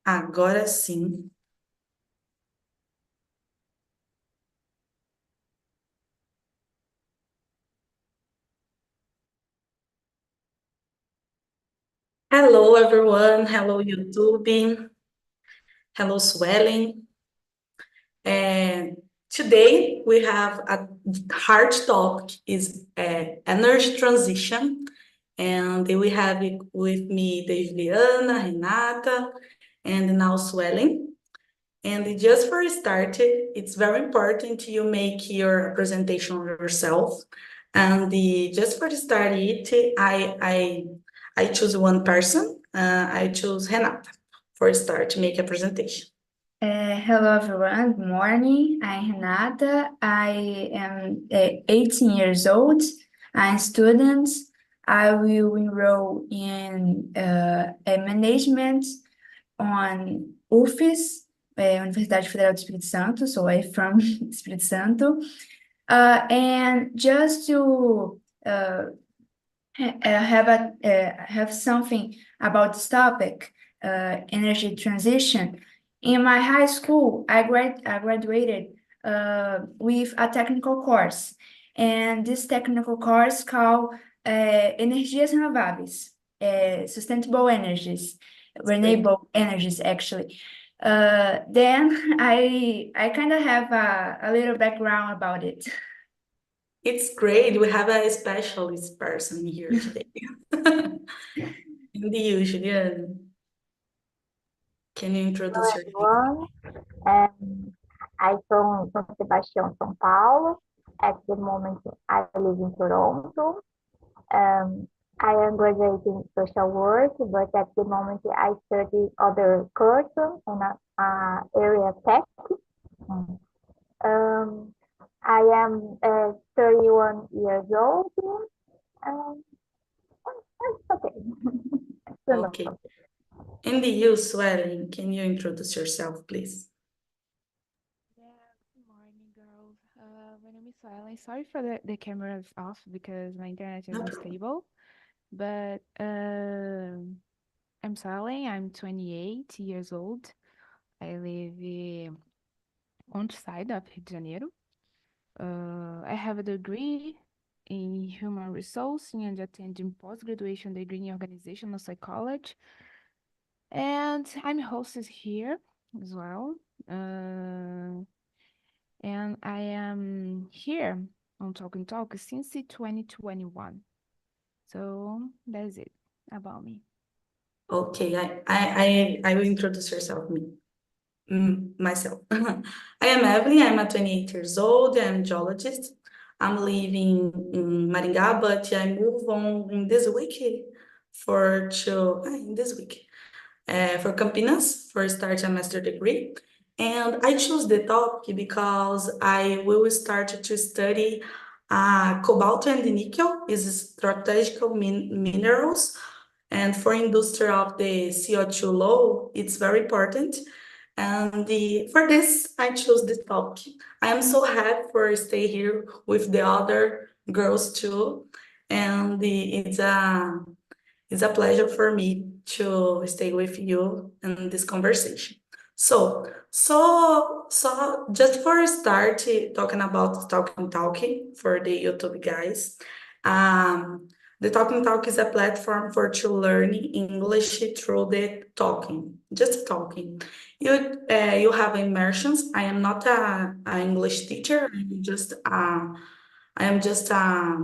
Agora sim. Hello, everyone. Hello, YouTube. Hello, Swelling. And today we have a hard topic is energy transition. And we have it with me the Juliana, Renata, and now Swelling. And just for started, it's very important you make your presentation yourself. And just for start it, I choose one person. I choose Renata for start to make a presentation. Hello everyone, good morning. I'm Renata. I am 18 years old. I'm a student. I will enroll in a management on UFES, Universidade Federal do Espírito Santo, so I'm from Espírito Santo. And just to have something about this topic, energy transition. In my high school, I graduated with a technical course, and this technical course called Energias Renováveis, Sustainable Energies, Renewable Energies, actually. Then I kind of have a little background about it. It's great. We have a specialist person here today. And you, Juliana, can you Hello, introduce yourself? everyone. I'm from São Sebastião, São Paulo. At the moment, I live in Toronto. I am graduating social work, but at the moment, I study other courses in area tech. Um, I am 31 years old. That's okay. Okay. And you, Swelling, can you introduce yourself, please? Yeah, good morning, girls. My name is Suelen. Sorry for the cameras off because my internet is No unstable. But I'm Suelen. I'm 28 years old. I live on the side of Rio de Janeiro. I have a degree in human resources and attending post-graduation degree in organizational psychology. And I'm hostess here as well. And I am here on Talk and Talk since 2021. So that's it about me. Okay, I will introduce myself. I am Evelyn. I'm a 28 years old. I'm a geologist. I'm living in Maringá, but I move on in this week in this week for Campinas for start a master degree. And I choose the topic because I will start to study cobalt and nickel is strategic minerals. And for industry of the CO2 low, it's very important. And for this, I chose this topic. I am so happy for stay here with the other girls too. And it's a pleasure for me to stay with you in this conversation. So just for start talking about talking for the YouTube guys. The Talking Talk is a platform for to learn English through the talking, just talking. You have immersions. I am not a English teacher. I am just a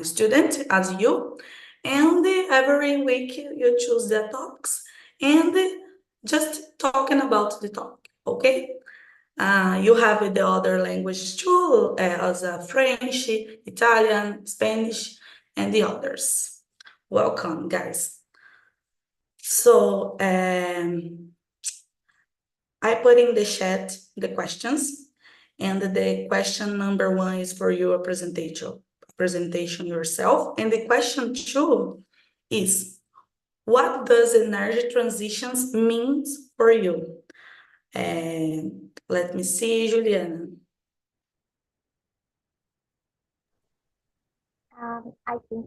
student as you. And every week you choose the topics and just talking about the topic. Okay. You have the other languages too, as French, Italian, Spanish, and the others. Welcome, guys. So I put in the chat the questions, and the question number one is for your presentation yourself, and the question two is, what does energy transitions means for you? Let me see, Juliana. I think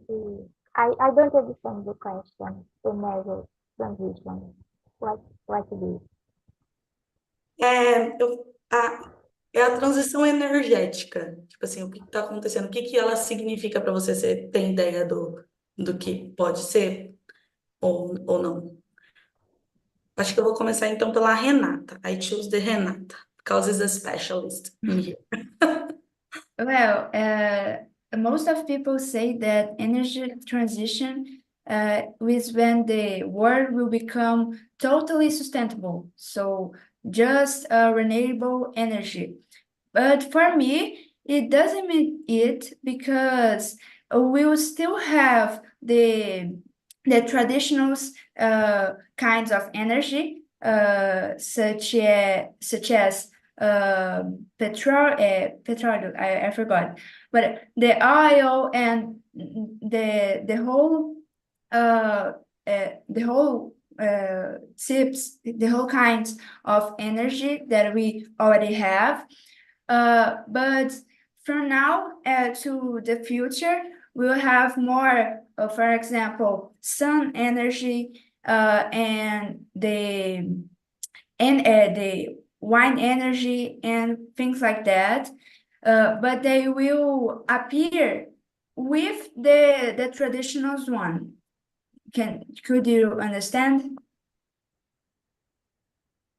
I don't understand the question, the measure transition. like this? É a transição energética. Tipo assim, o que está acontecendo? O que que ela significa para você? Você tem ideia do que pode ser ou não? Acho que eu vou começar então pela Renata. I choose the Renata, because it's a specialist in here. Well, most of people say that energy transition is when the world will become totally sustainable. So just renewable energy. But for me, it doesn't mean it because we will still have the traditional kinds of energy, such as petrol. I forgot, but the oil and uh, the whole tips, the whole kinds of energy that we already have. But from now to the future, we'll have more, for example, sun energy and the wind energy and things like that. But they will appear with the traditional one. Could you understand?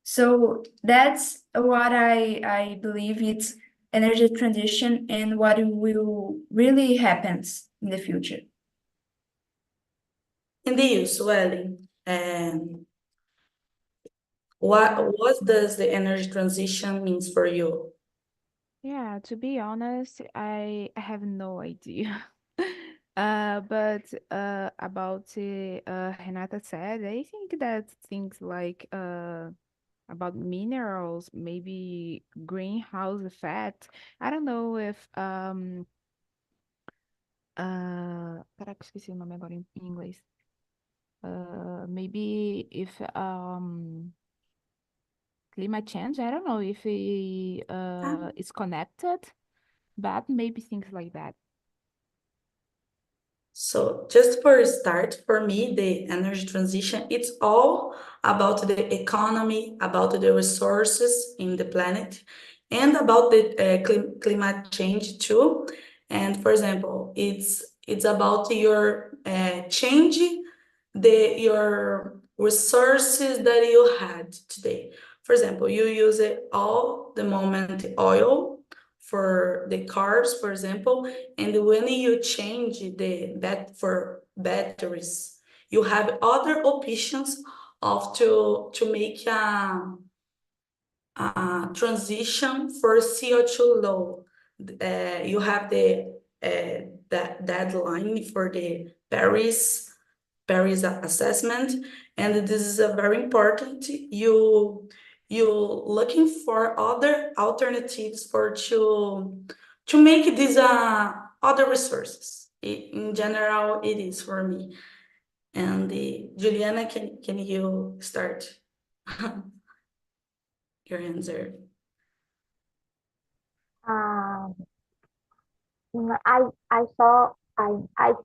So that's what I believe it's energy transition and what will really happens in the future. And you, Sueli, what does the energy transition means for you? Yeah, to be honest, I have no idea. But about Renata said, I think that things like about minerals, maybe greenhouse effect. I don't know if caraca, esqueci o nome agora em inglês. Maybe if climate change, I don't know if it's connected, but maybe things like that. So just for a start, for me, the energy transition, it's all about the economy, about the resources in the planet, and about the climate change too. And for example, it's about your change your resources that you had today. For example, you use it all the moment oil for the cars, for example, and when you change for batteries, you have other options of to make a transition for CO2 low. You have that deadline for the Paris assessment, and this is a very important. You looking for other alternatives to make these other resources. In general, it is for me. And Juliana, can you start your answer? Um, I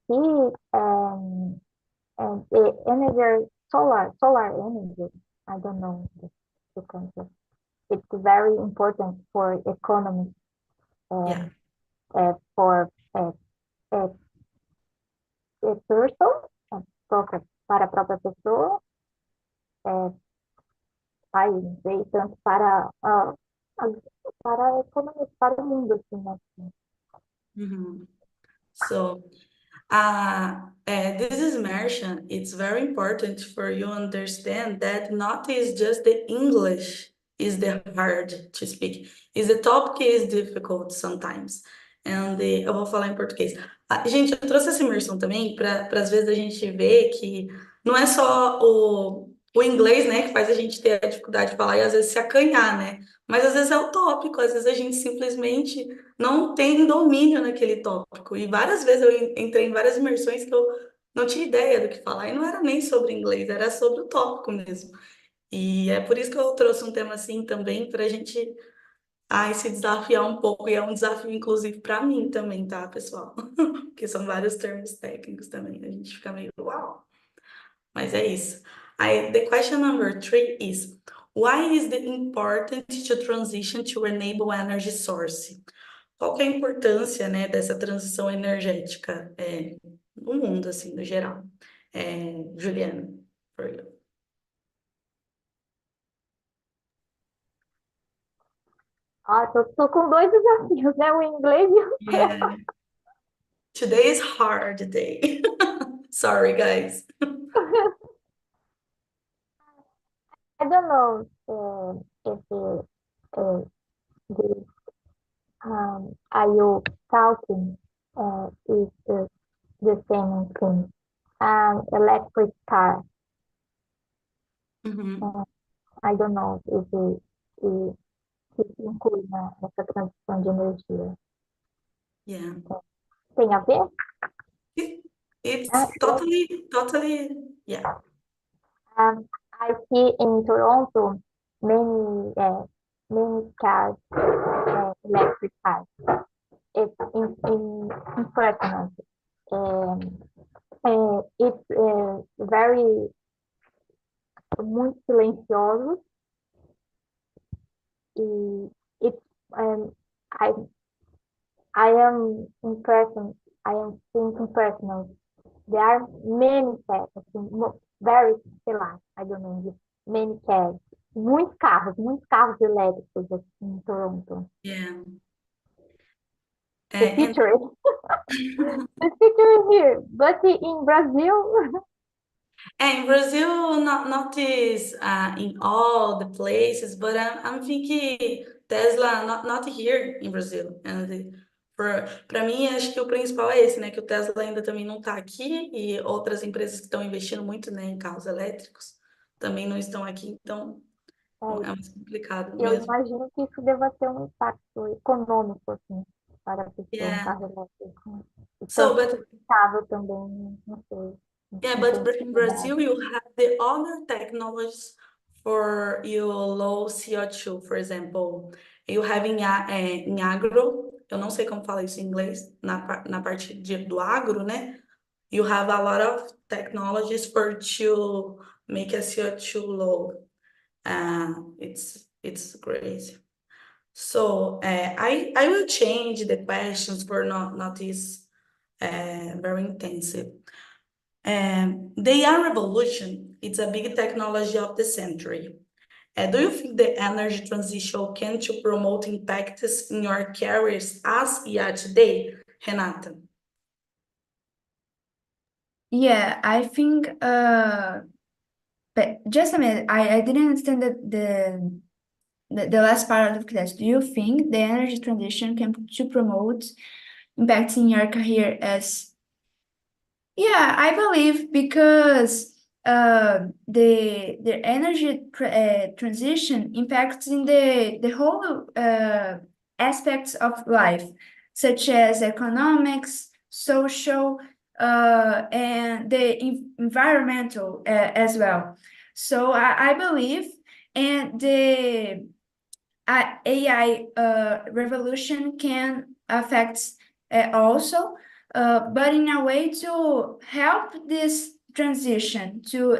see and the energy solar energy. I don't know the concept. It's very important for economy Yeah. for person, para a própria pessoa, vai ver tanto para a economia, para o mundo, assim, né? Mm-hmm. So this is immersion. It's very important for you understand that not is just the English is the hard to speak. Is the topic is difficult sometimes. And eu vou falar em português. Gente, eu trouxe essa imersão também para às vezes a gente ver que não é só o inglês, né, que faz a gente ter a dificuldade de falar e às vezes se acanhar, né? Mas às vezes é o tópico, às vezes a gente simplesmente não tem domínio naquele tópico. E várias vezes eu entrei em várias imersões que eu não tinha ideia do que falar, e não era nem sobre inglês, era sobre o tópico mesmo. E é por isso que eu trouxe um tema assim também, para a gente se desafiar um pouco, e é um desafio, inclusive, para mim também, tá, pessoal? Porque são vários termos técnicos também, a gente fica meio uau. Mas é isso. The question number 3 is, why is it important to transition to renewable energy source? Qual que é a importância, né, dessa transição energética no mundo, assim, no geral? Juliana, for you. Tô com dois desafios, né? O inglês e o Yeah. Today is hard day. Sorry, guys. I don't know if this are you talking is the same thing. Electric car. Uhum. I don't know if it inclui nessa transição de energia. Yeah. Tem a ver? It's Ah, totally, yeah. I see in Toronto many cars, electric cars. It's impressionant. It's very muito silencioso e it's I am impressed. I am think impressionant. There are many cars, assim, very, sei lá, I don't know, many cars. Muitos carros elétricos aqui em Toronto. Yeah. The And future is the future is here, but in Brazil, in Brazil, not this in all the places, but I'm thinking Tesla not here in Brazil. And para mim, acho que o principal é esse, né? Que o Tesla ainda também não está aqui e outras empresas que estão investindo muito, né, em carros elétricos também não estão aqui, então é mais complicado eu mesmo. imagino que isso deva ter um impacto econômico, assim, para a pessoa, um carro elétrico. E So, tanto but sustentável também, não sei. Yeah, Não but tenho in cuidado. Brazil, you have the other technologies for your low CO2, for example. You have em agro, eu não sei como falar isso em inglês, na parte do agro, né? You have a lot of technologies to make a CO2 low. It's crazy. So I will change the questions for not this very intensive. The AI revolution, it's a big technology of the century. Do you think the energy transition can to promote impacts in your careers as IA today, Renata? Yeah, I think but just a minute, I didn't understand the last part of the class. Do you think the energy transition can to promote impacts in your career as yeah, I believe because the energy transition impacts in the whole aspects of life, such as economics, social, and the environmental as well. So I believe, and the AI revolution can affect also, but in a way to help this transition to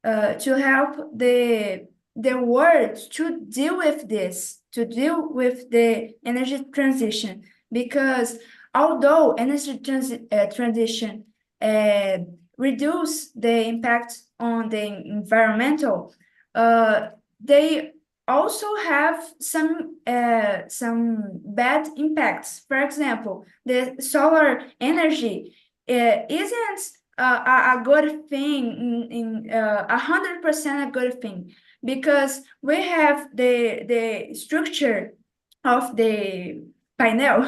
help the world to deal with this, to deal with the energy transition, because although energy transition reduce the impact on the environmental, they also have some bad impacts. For example, the solar energy isn't a good thing in 100% a good thing, because we have the structure of the panel,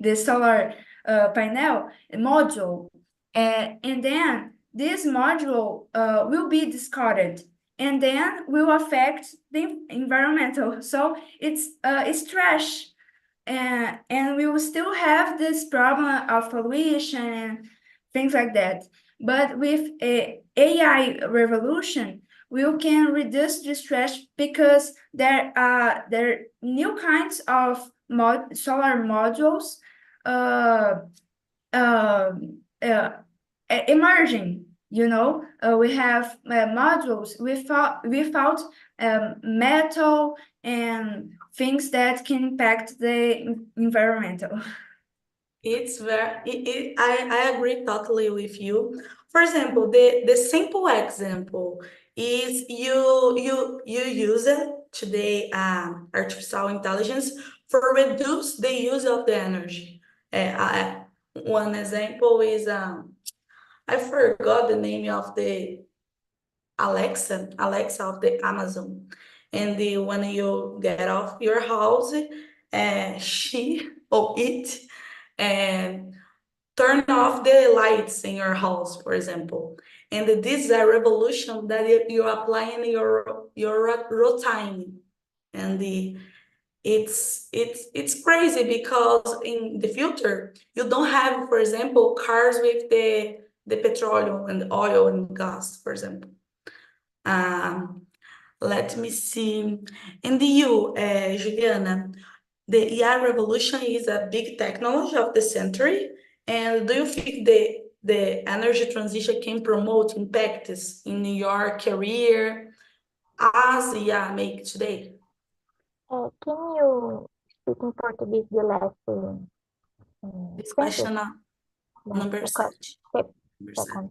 the solar panel module, and then this module will be discarded and then will affect the environmental. So it's trash, and we will still have this problem of pollution and things like that. But with a AI revolution, we can reduce this trash because there are new kinds of solar modules uh, uh, emerging. we have modules without metal and things that can impact the environmental. It's very, I agree totally with you. For example, the simple example is you use it today, artificial intelligence for reduce the use of the energy. One example is I forgot the name of the Alexa of the Amazon. And when you get off your house, she or it and turn off the lights in your house, for example. And this is a revolution that you apply in your routine. And it's crazy because in the future you don't have, for example, cars with the petroleum and oil and gas, for example. Let me see. And you, Juliana, the AI revolution is a big technology of the century. And do you think the energy transition can promote impacts in your career as AI make today? Can you speak in Português the last This sentence? question number The 7. Number 7. second.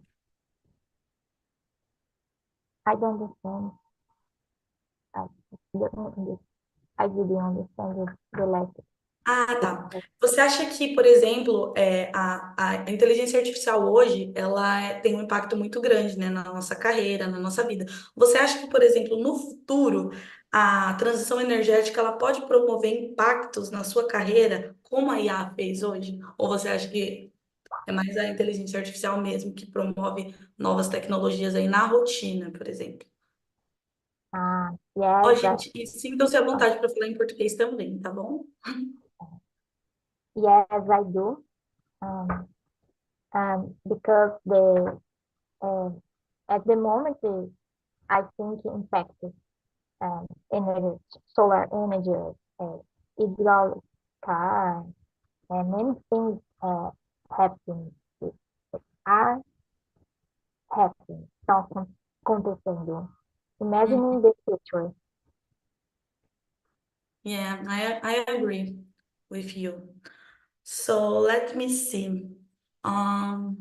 I don't understand. I didn't understand the last. Tá. Você acha que, por exemplo, a inteligência artificial hoje, ela tem um impacto muito grande, né, na nossa carreira, na nossa vida. Você acha que, por exemplo, no futuro, a transição energética, ela pode promover impactos na sua carreira, como a IA fez hoje? Ou você acha que é mais a inteligência artificial mesmo que promove novas tecnologias aí na rotina, por exemplo? Ó, Yes, gente, e sintam-se à vontade para falar em português também, tá bom? yes, I do. Because at the moment, I think impact energy, solar energy, hydraulic car, and many things happen, are happening, estão acontecendo. Imagining the future. Yeah, I agree with you. So let me see. How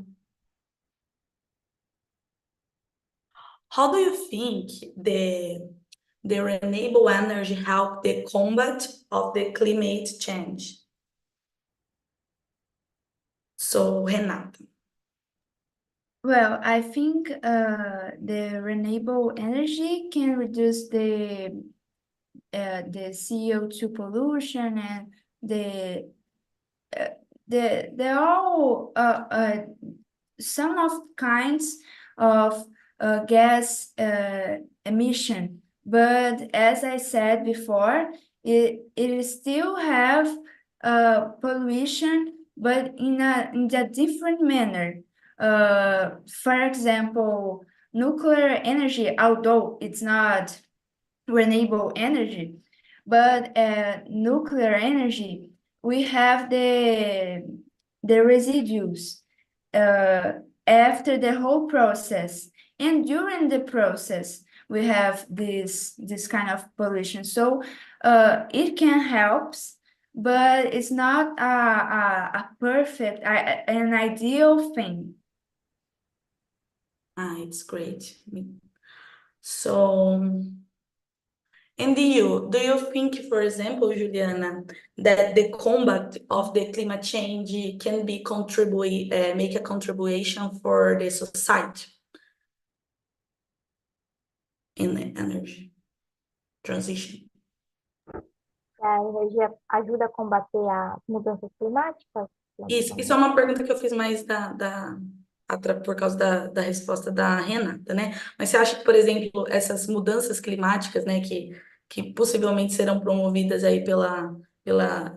do you think the renewable energy help the combat of the climate change? So, Renata. Well, I think the renewable energy can reduce the CO2 pollution and the all some of kinds of gas emission. But as I said before, it still have pollution, but in a different manner. For example, nuclear energy, although it's not renewable energy, but nuclear energy, we have the residues after the whole process, and during the process we have this kind of pollution. So it can help, but it's not a perfect, an ideal thing. It's great. So, and do you think, for example, Juliana, that the combat of the climate change can be make a contribution for the society in the energy transition? A energia ajuda a combater as mudanças climáticas? Isso é uma pergunta que eu fiz mais por causa da resposta da Renata, né? Mas você acha que, por exemplo, essas mudanças climáticas, né, que possivelmente serão promovidas aí pela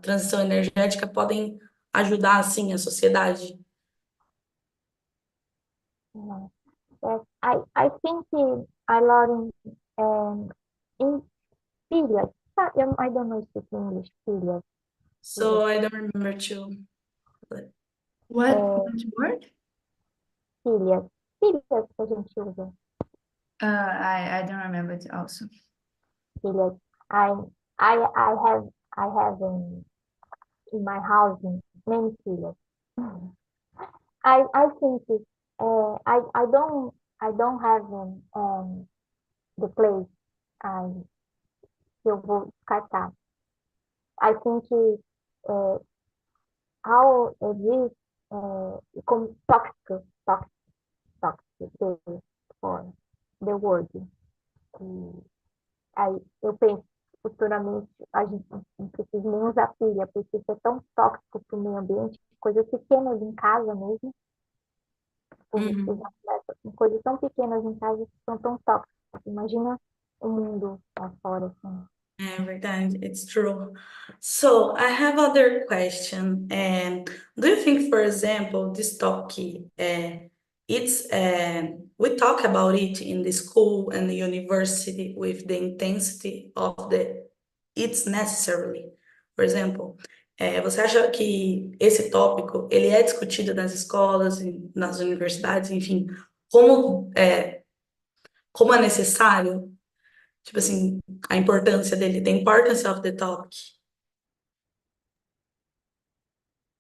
transição energética, podem ajudar, assim, a sociedade? Yes, I think a lot in Syria. I don't know if it's English, Syria. So I don't remember too. What word? Syria. pilhas que a gente usa. I don't remember it also. Pilhas. I have in my house many pilhas. I think I don't have the place I, que eu vou descartar. I think how it is como toxic for the word. Que aí eu penso futuramente a gente não precisa nem usar pilha, porque isso é tão tóxico para o meio ambiente, coisas pequenas em casa mesmo, Uhum. coisas tão pequenas em casa que são tão tóxicas. Imagina o mundo lá fora, assim. É verdade, it's true. So I have other question. Do you think, for example, this topic, we talk about it in the school and the university with the intensity of the it's necessarily. Por exemplo, você acha que esse tópico ele é discutido nas escolas, nas universidades, enfim, como é necessário? Tipo assim, a importância dele, the importance of the topic.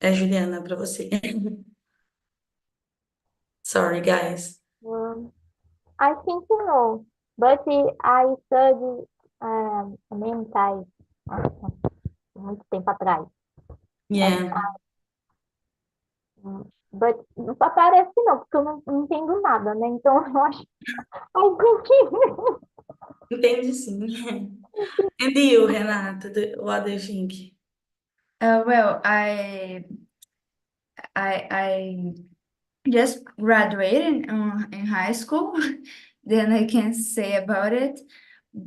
Juliana, para você. Sorry, guys. I think no, but I studied many times, muito tempo atrás. Yeah, But não parece não, porque eu não entendo nada, né? Então eu acho I think entendi sim. And you, Renata, what do you think? Well, I just graduated in high school. Then I can say about it.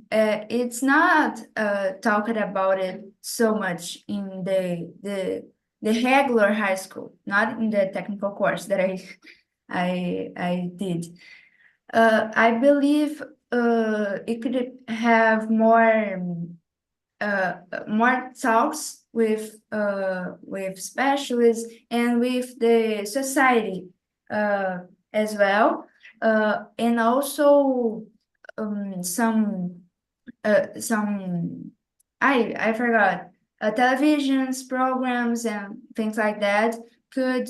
It's not talked about it so much in the regular high school, not in the technical course that I did. I believe it could have more talks with specialists and with the society as well, and also some I forgot televisions programs and things like that could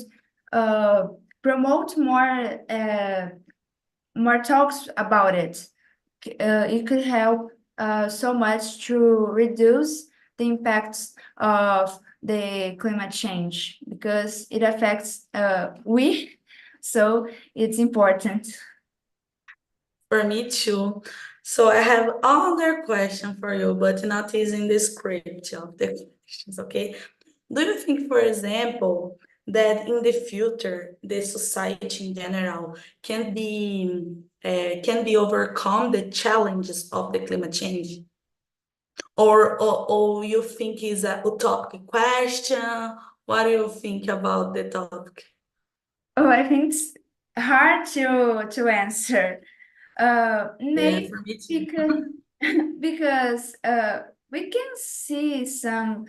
promote more talks about it. It could help so much to reduce the impacts of the climate change because it affects we, so it's important. For me too. So I have other question for you, but not using the script of the questions, okay? Do you think, for example, that in the future, the society in general can be overcome the challenges of the climate change? Or you think is a utopic question? What do you think about the topic? Oh, I think it's hard to answer. Maybe For me too. because we can see some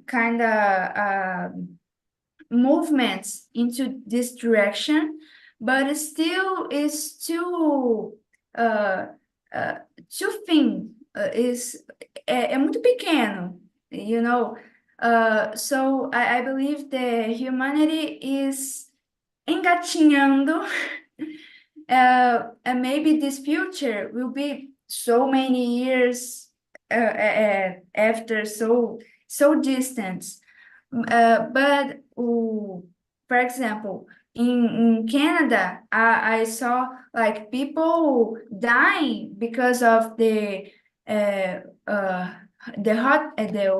kind of movements into this direction, but it still is uh, too thin. É muito pequeno, you know. So I believe the humanity is engatinhando. And maybe this future will be so many years after so distant. But for example, in Canada, I saw like people dying because of the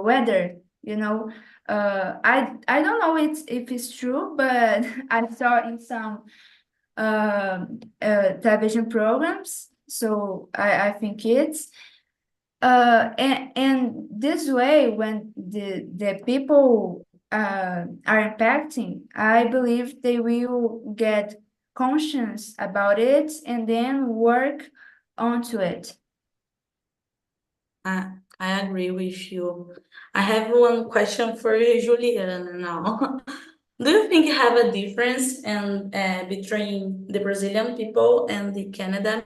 weather. You know, I don't know if it's true, but I saw in some television programs. So I think it's and this way when the people are impacting, I believe they will get conscious about it and then work onto it. I agree with you. I have one question for you, Juliana, now. Do you think you have a difference between the Brazilian people and the Canada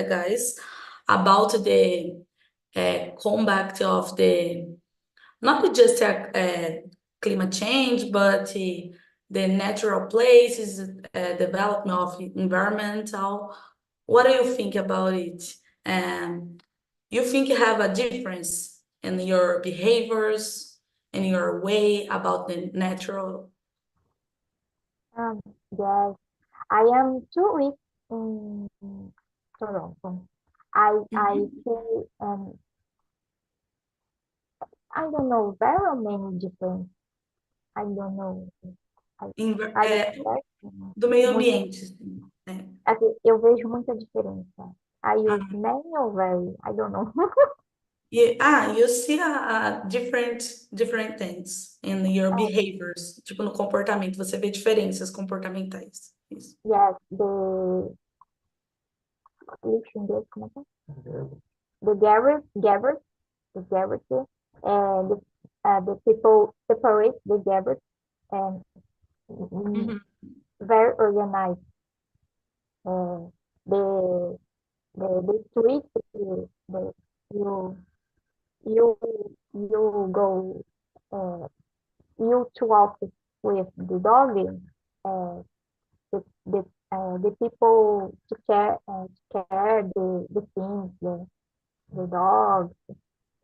guys about the combat of the not just climate change, but the natural places, development of environmental? What do you think about it? And you think you have a difference in your behaviors and your way about the natural? Yes, I am 2 weeks in Toronto. I see I don't know very many different. I don't know. I, Envi- I é, expect do meio muito, ambiente, assim, né? assim, eu vejo muita diferença. Are Ah, you many or very? I don't know. you see different things in your behaviors, tipo no comportamento, você vê diferenças comportamentais. Isso. Yes, the lixo em inglês, como é que é? The garbage, and the people separate the garbage and Uhum. very organized. Uh, the the street, the you you you go uh, you to office with the dog. Uh, the people to care the things, the dog.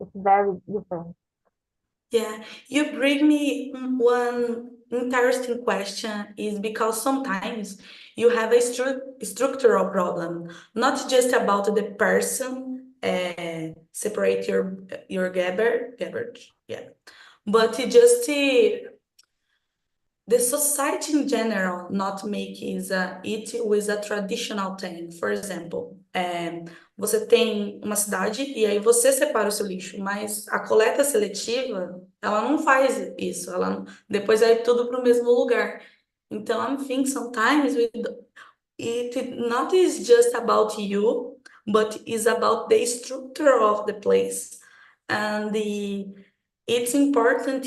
It's very different. Yeah, you bring me one interesting question is because sometimes you have a structural problem, not just about the person separate your garbage, yeah, but it just the society in general not make it with a traditional thing. For example, você tem uma cidade e aí você separa o seu lixo, mas a coleta seletiva, ela não faz isso, depois vai tudo para o mesmo lugar. Então, I think sometimes it not is just about you, but is about the structure of the place. And it's important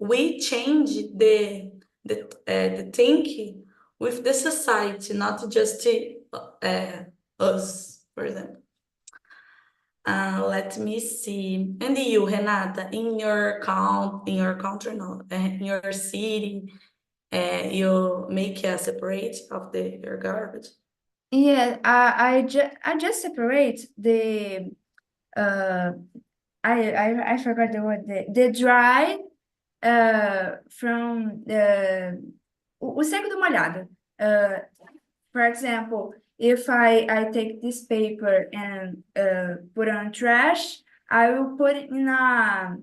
we change the thinking with the society, not just us, for example. Let me see. And you, Renata, in your country, no, in your city, you make a separate of your garbage. Yeah, I just separate the I forgot the word, the dry from o seco do molhado. For example, if I take this paper and put on trash, I will put it in a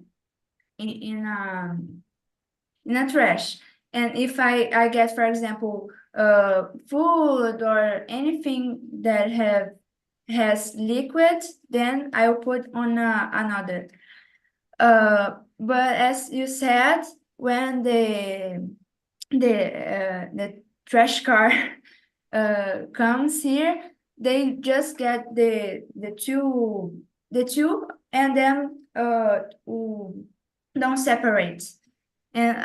trash. And if I get, for example, food or anything that has liquid, then I will put on another. But as you said, when the trash car comes here, they just get the two and then don't separate. And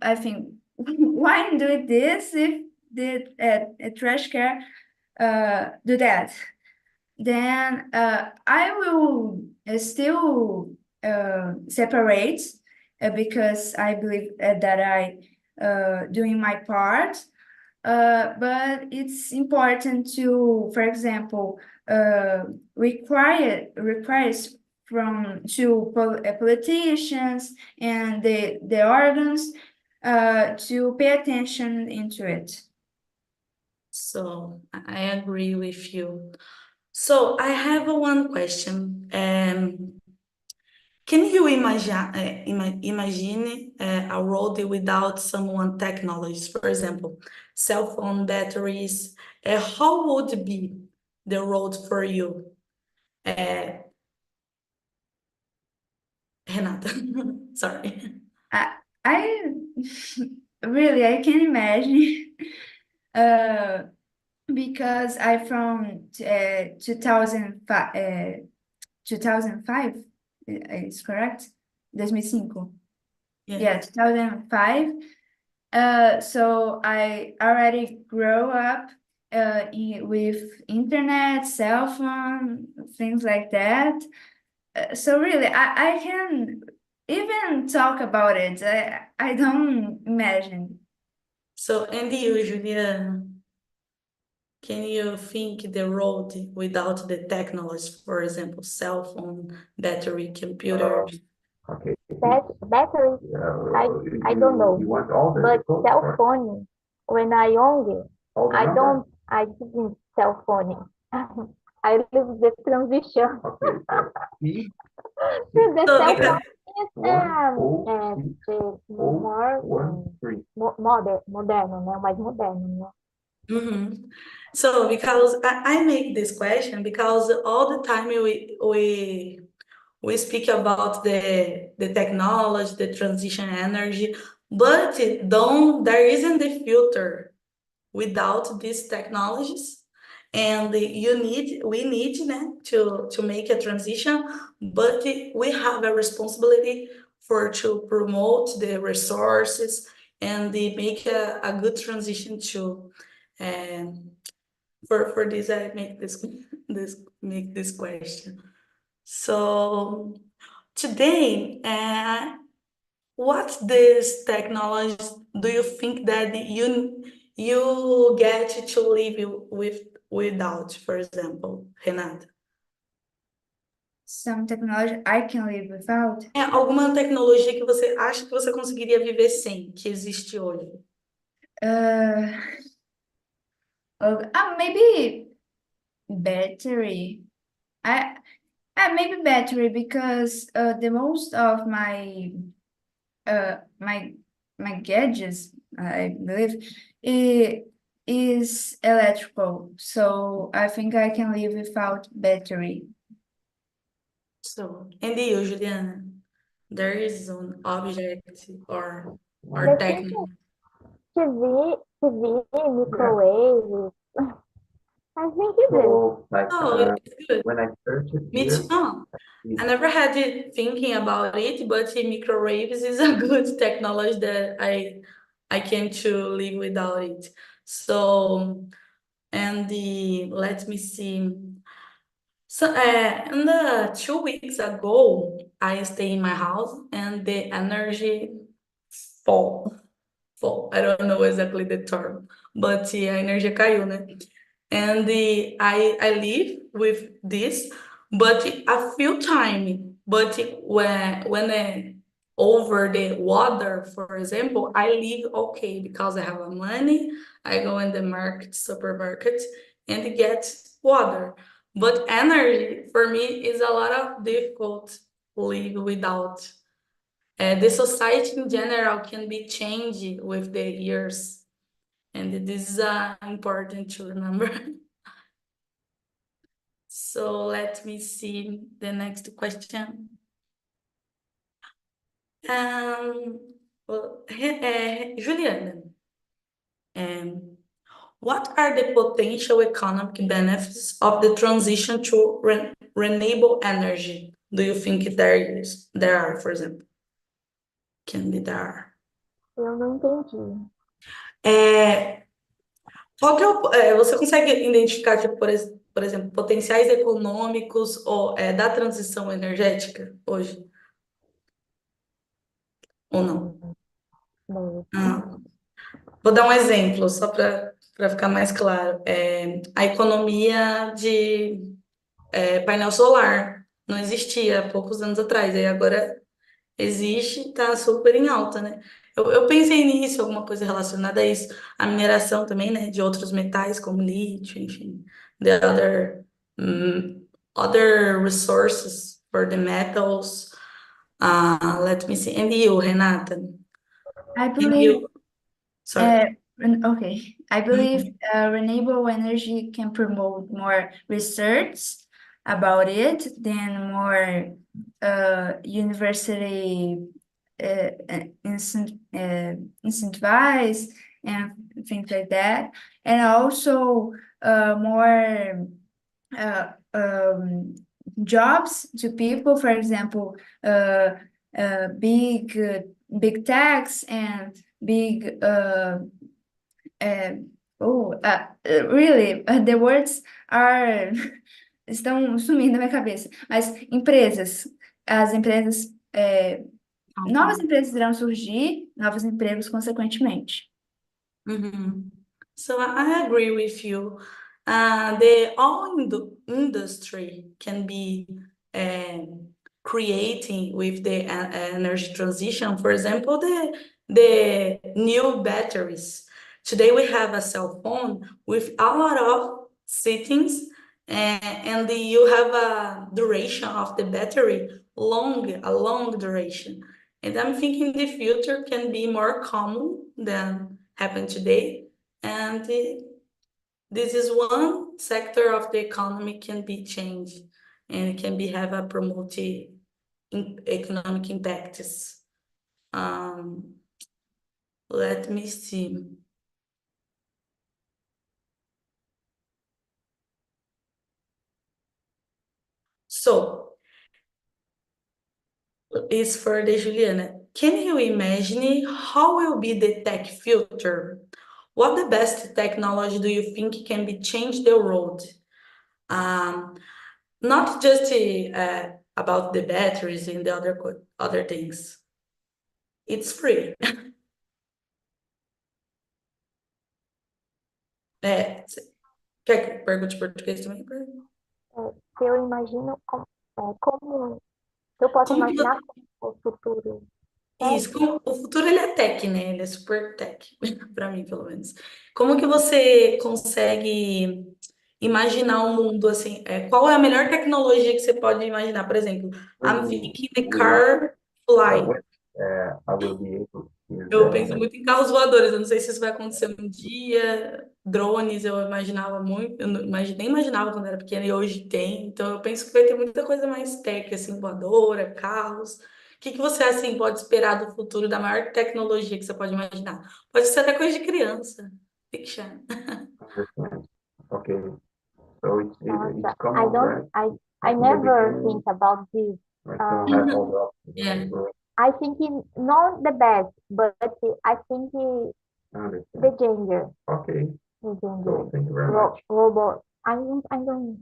I think why do this if the a trash car do that? Then I will still separate because I believe that I doing my part. But it's important to, for example, requires to politicians and the organs to pay attention into it. So I agree with you. So I have one question. Can you imagine a world without someone technologies, for example, cell phone batteries? How would be the road for you? Renata, sorry. I really I can imagine because I from 2005 2005 is correct? 2005. Yeah. Yeah, 2005. So I already grew up with internet, cell phone, things like that. So really, I can even talk about it. I don't imagine. So, and you, Juliana, can you think the road without the technology, for example, cell phone, battery, computers? Okay. Battery, I don't know. But cell phone, when I young, I didn't cell phone. I live the transition. The So, cell because, phone is moderno, né? Mais moderno, né? mhm. So because I make this question because all the time we speak about the technology, the transition energy, but don't there isn't the filter without these technologies. And we need to make a transition, but we have a responsibility for to promote the resources and make a good transition too. And for this, I make this question. So today, what this technology do you think that you get to live without, for example, Renata? Some technology I can live without. É alguma tecnologia que você acha que você conseguiria viver sem, que existe hoje? Maybe battery. Maybe battery because the most of my my gadgets, I believe, is electrical. So I think I can live without battery. So, and you, Juliana, there is an object or The technology. TV, microwave. I think it is. Oh, it's good. When I searched it Me here, too. I never had it thinking about it, but microwaves is a good technology that I came to live without it. So, and let me see. So, and 2 weeks ago, I stay in my house and the energy fall. I don't know exactly the term, but a energia caiu, né? And I live with this, but a few time. But when over the water, for example, I live okay because I have money. I go in the market, supermarket, and get water. But energy for me is a lot of difficult live without. The society in general can be changed with the years, and this is important to remember. So let me see the next question. Well, Juliana, what are the potential economic benefits of the transition to renewable energy? Do you think there are, for example? Can be there. Eu não entendi. Qual que você consegue identificar, tipo, por exemplo, potenciais econômicos da transição energética hoje? Ou não? Não. Vou dar um exemplo, só para ficar mais claro. A economia de painel solar não existia há poucos anos atrás, e agora existe, está super em alta, né? Eu pensei nisso, alguma coisa relacionada a isso. A mineração também, né? De outros metais, como lítio, enfim. The other resources for the metals. Let me see. And you, Renata? I And believe you? Sorry. Okay, I believe renewable energy can promote more research about it than more university incentivize and things like that, and also more jobs to people. For example, big tax and big really, the words are estão sumindo da minha cabeça. Mas empresas, as empresas, novas Okay. empresas irão surgir, novos empregos consequentemente. So I agree with you. The all industry can be creating with the energy transition. For example, the new batteries. Today we have a cell phone with a lot of settings, and you have a duration of the battery a long duration. And I'm thinking the future can be more common than happen today. And this is one sector of the economy can be changed and it can be have a promote economic impacts. Let me see. So it's for the Juliana. Can you imagine how will be the tech future? What the best technology do you think can be change the world? Not just about the batteries and the other things. It's free. Quer que pergunte em português também? Se eu imagino como eu posso Como que imaginar como o futuro. Isso, o futuro ele é tech, né? Ele é super tech, para mim, pelo menos. Como que você consegue imaginar um mundo assim? Qual é a melhor tecnologia que você pode imaginar? Por exemplo, I'm thinking the car fly. I will be able to use Eu that. penso muito em carros voadores, eu não sei se isso vai acontecer um dia. Drones, eu imaginava muito, eu nem imaginava quando era pequena e hoje tem. Então eu penso que vai ter muita coisa mais tech, assim, voadora, carros. O que você, assim, pode esperar do futuro da maior tecnologia que você pode imaginar? Pode ser até coisa de criança. Fiction. Understand. Okay. So it's Nossa, common, right? I In the never beginning, think about this. I don't have all the options. Yeah. I think not the best, but I think I understand. the danger. Okay. The danger. So thank you very much. Robot. I don't know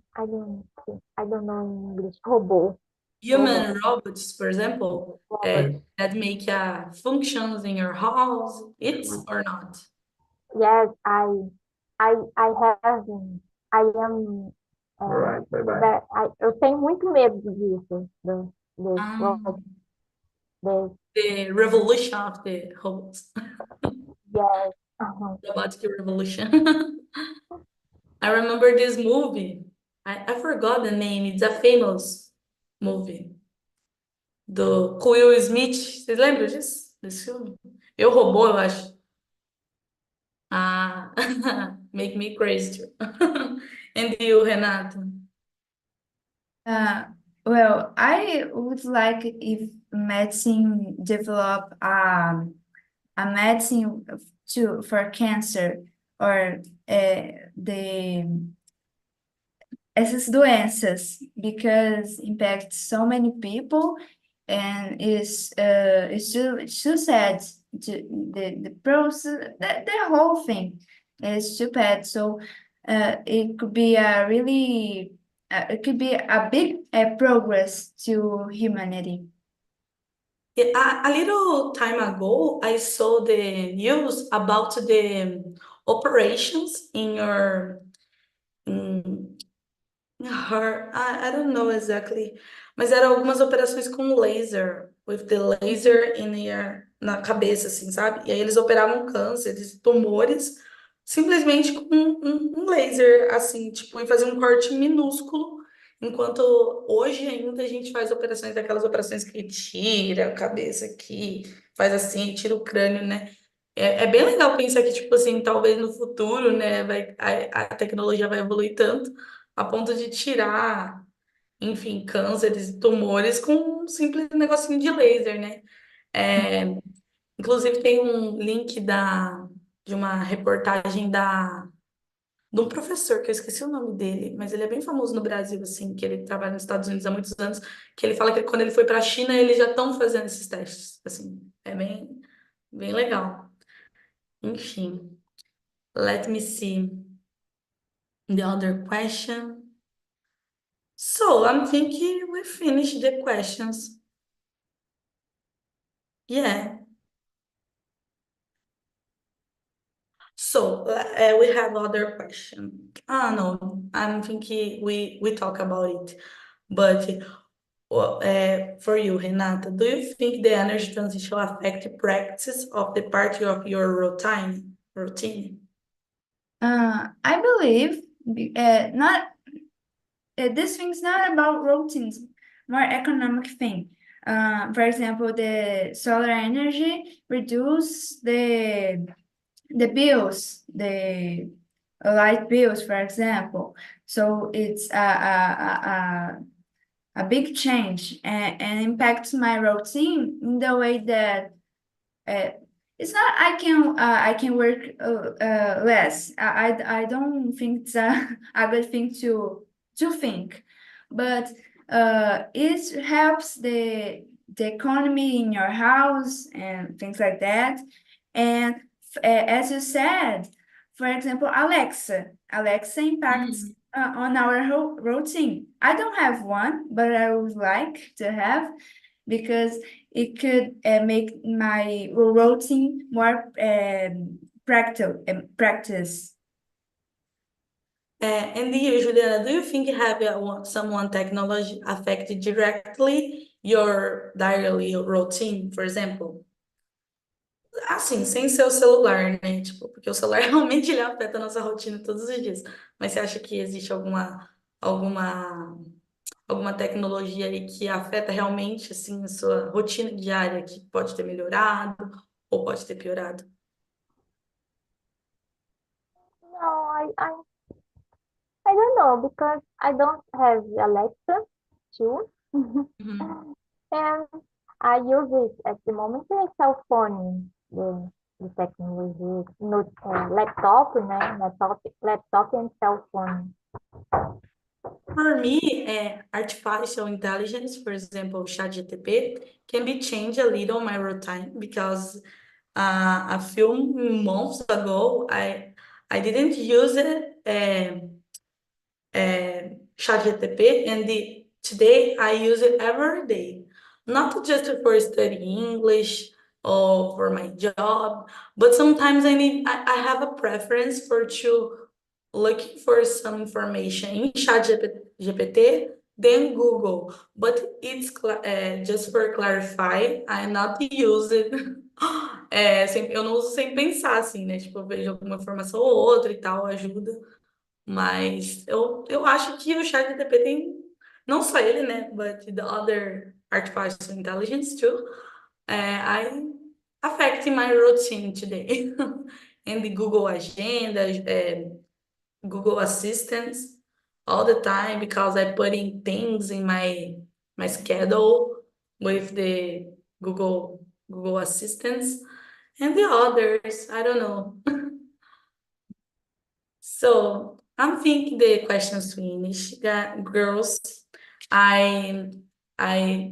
in English. Robot. Human robots, for example, Robot. that make functions in your house, it's or not? Yes, I have. I am. All right. Bye-bye. Eu tenho muito medo disso. Um, The, the revolution of the robots. yes. Robotic revolution. I remember this movie. I forgot the name. It's a famous movie. Do com Will Smith. Vocês lembram disso? Desse filme? Eu, Robô, eu acho. Ah, make me crazy too. And you, Renato? Well, I would like if medicine develop a medicine for cancer or essas doenças because impact so many people and it's too sad to the process the whole thing is too bad. So it could be it could be a big progress to humanity. A little time ago, I saw the news about the operations in your I don't know exactly, mas eram algumas operações com laser, with the laser na cabeça, assim, sabe? E aí eles operavam cânceres, tumores, simplesmente com um laser, assim, tipo, e faziam um corte minúsculo, enquanto hoje ainda a gente faz operações, aquelas operações que tira a cabeça aqui, faz assim, tira o crânio, né? É bem legal pensar que, tipo assim, talvez no futuro, né, a tecnologia vai evoluir tanto a ponto de tirar, enfim, cânceres e tumores com um simples negocinho de laser, né? Inclusive tem um link de uma reportagem de um professor, que eu esqueci o nome dele, mas ele é bem famoso no Brasil, assim, que ele trabalha nos Estados Unidos há muitos anos, que ele fala que quando ele foi para a China, eles já estão fazendo esses testes, assim, é bem legal. Enfim, let me see the other question. So I'm thinking we finished the questions. Yeah. So we have other question. No, I'm thinking we talk about it. But for you, Renata, do you think the energy transition affect the practice of the part of your routine? I believe not this thing's not about routines, more economic thing. For example, the solar energy reduce the bills, the light bills, for example. So it's a big change and impacts my routine in the way that it's not I can work less. I don't think it's a good thing to think, but it helps the economy in your house and things like that. And as you said, for example, Alexa impacts on our whole routine. I don't have one, but I would like to have because it could make my routine more practice. And you, Juliana, do you think someone technology affected directly your daily routine, for example? Assim, sem ser o celular, né? Tipo, porque o celular realmente ele afeta a nossa rotina todos os dias. Mas você acha que existe alguma, alguma tecnologia aí que afeta realmente, assim, a sua rotina diária, que pode ter melhorado ou pode ter piorado? No, I don't know because I don't have Alexa too. Uhum. And I use it at the moment the cell phone, the technology, no, laptop, né? Laptop and cell phone. For me, artificial intelligence, for example, ChatGPT, can be changed a little my routine because a few months ago, I didn't use it, ChatGPT, and today I use it every day, not just for studying English or for my job, but sometimes I have a preference looking for some information in ChatGPT than Google. But it's just for clarify, I'm not using. Eu não uso sem pensar, assim, né? Tipo, eu vejo alguma informação ou outra e tal, ajuda. Mas eu acho que o ChatGPT tem, não só ele, né? But the other artificial intelligence too. I affecting my routine today. And the Google Agenda, Google Assistants all the time because I put in things in my schedule with the Google Assistants and the others. I don't know. So I'm thinking the questions finished, girls. I